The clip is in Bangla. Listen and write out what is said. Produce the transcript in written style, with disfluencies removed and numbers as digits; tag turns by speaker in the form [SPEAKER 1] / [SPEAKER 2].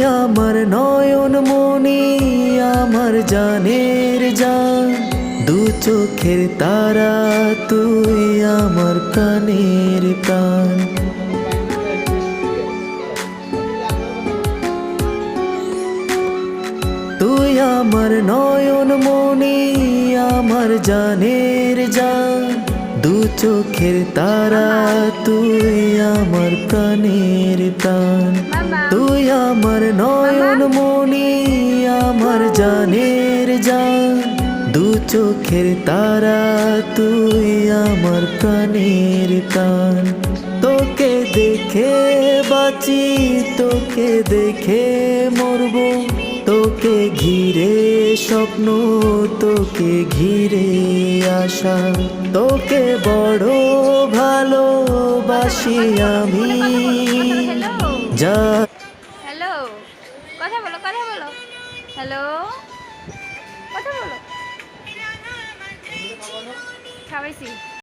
[SPEAKER 1] আমার নয়ন মনি, আমার জানের জান, দু চোখের তারা, তুই আমার প্রাণের প্রাণ। তুই আমার নয়ন মনি, আমার জানের জান, দু চোখের তারা, তুই আমার প্রাণের প্রাণ। তুই আমার নয়ন মনি, আমার জানের জান, দু চোখের তারা, তুই আমার প্রাণের প্রাণ। তোকে দেখে বাঁচি, তোকে দেখে মরবো, তোকে ঘিরে স্বপ্ন, তোকে ঘিরে আশা। তোকে বড় ভালোবাসি আমি। যা
[SPEAKER 2] হ্যালো, কথা বলো, কথা বলো। হ্যালো, কথা বলো। খাওয়াইছি।